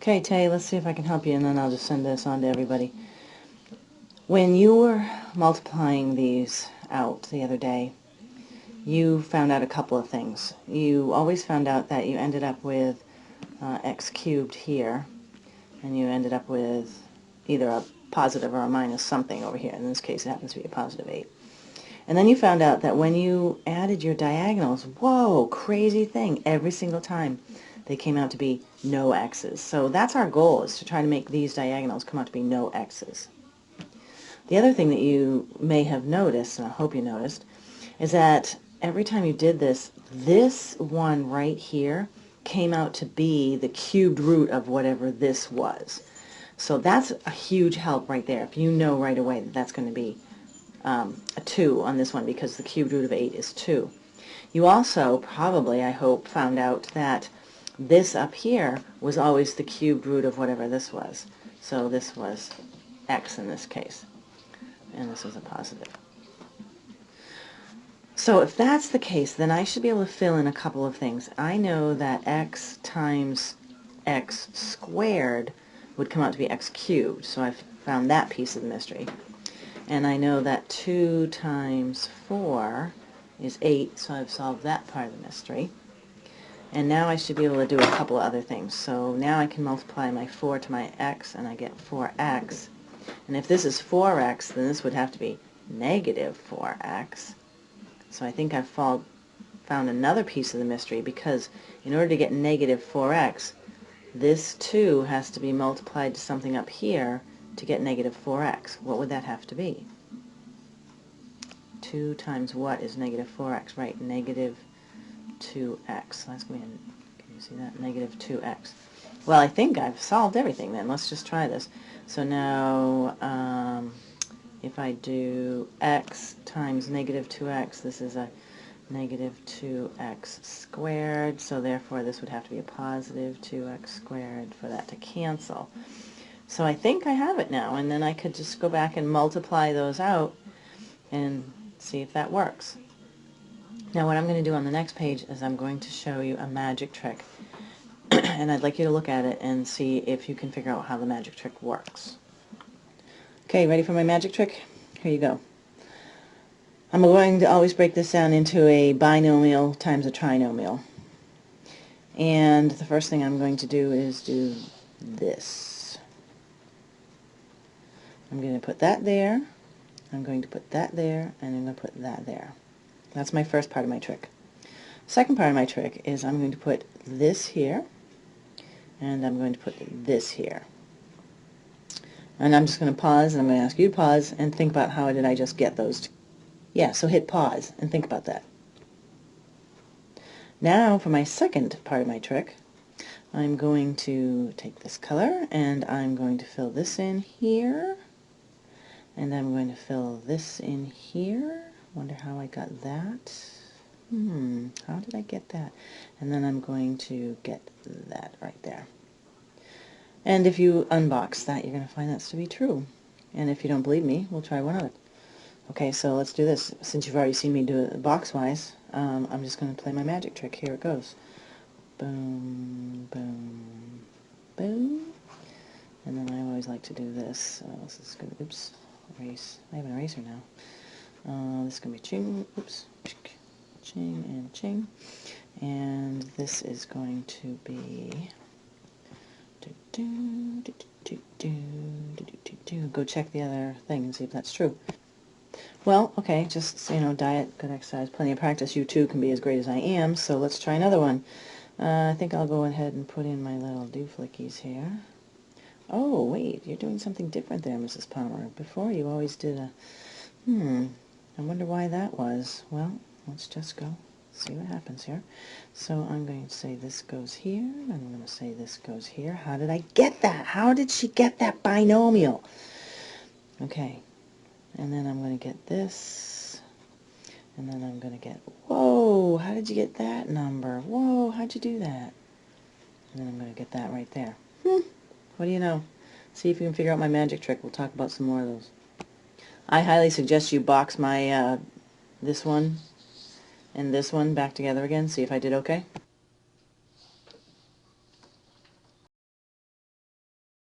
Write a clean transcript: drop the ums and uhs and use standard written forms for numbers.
Okay, Tay, let's see if I can help you, and then I'll just send this on to everybody. When you were multiplying these out the other day, you found out a couple of things. You always found out that you ended up with x cubed here, and you ended up with either a positive or a minus something over here. In this case, it happens to be a positive 8. And then you found out that when you added your diagonals, whoa, crazy thing, every single time they came out to be no x's. So that's our goal, is to try to make these diagonals come out to be no x's. The other thing that you may have noticed, and I hope you noticed, is that every time you did this, this one right here came out to be the cubed root of whatever this was. So that's a huge help right there, if you know right away that that's going to be a 2 on this one, because the cubed root of 8 is 2. You also probably, I hope, found out that this up here was always the cubed root of whatever this was. So this was x in this case, and this was a positive. So if that's the case, then I should be able to fill in a couple of things. I know that x times x squared would come out to be x cubed, so I've found that piece of the mystery. And I know that 2 times 4 is 8, so I've solved that part of the mystery. And now I should be able to do a couple of other things. So now I can multiply my 4 to my x, and I get 4x. And if this is 4x, then this would have to be negative 4x. So I think I've found another piece of the mystery, because in order to get negative 4x, this 2 has to be multiplied to something up here to get negative 4x. What would that have to be? 2 times what is negative 4x? Right, negative 2x. That's going to be, can you see that? Negative 2x. Well, I think I've solved everything then. Let's just try this. So now, if I do x times negative 2x, this is a negative 2x squared, so therefore this would have to be a positive 2x squared for that to cancel. So I think I have it now, and then I could just go back and multiply those out and see if that works. Now what I'm going to do on the next page is I'm going to show you a magic trick, and I'd like you to look at it and see if you can figure out how the magic trick works. Okay, ready for my magic trick? Here you go. I'm going to always break this down into a binomial times a trinomial. And the first thing I'm going to do is do this. I'm going to put that there, I'm going to put that there, and I'm going to put that there. That's my first part of my trick. Second part of my trick is I'm going to put this here, and I'm going to put this here. And I'm just going to pause, and I'm going to ask you to pause and think about how did I just get those two. Yeah, so hit pause and think about that. Now for my second part of my trick, I'm going to take this color and I'm going to fill this in here, and I'm going to fill this in here. Wonder how I got that. How did I get that? And then I'm going to get that right there. And if you unbox that, you're going to find that to be true. And if you don't believe me, we'll try one other. Okay, so let's do this. Since you've already seen me do it box-wise, I'm just going to play my magic trick. Here it goes. Boom, boom, boom. And then I always like to do this. So this is going to, oops, erase. I have an eraser now. This is going to be ching, oops, ching and ching. And this is going to be go check the other thing and see if that's true. Well, okay, just, so you know, diet, good exercise, plenty of practice. You too can be as great as I am, so let's try another one. I think I'll go ahead and put in my little dooflickies here. Oh, wait, you're doing something different there, Mrs. Palmer. Before you always did a, I wonder why that was. Well, let's just go see what happens here. So I'm going to say this goes here, and I'm going to say this goes here. How did I get that? How did she get that binomial? Okay. And then I'm going to get this, and then I'm going to get, whoa, how did you get that number? Whoa, how'd you do that? And then I'm going to get that right there. What do you know? See if you can figure out my magic trick. We'll talk about some more of those. I highly suggest you box my, this one and this one back together again. See if I did okay.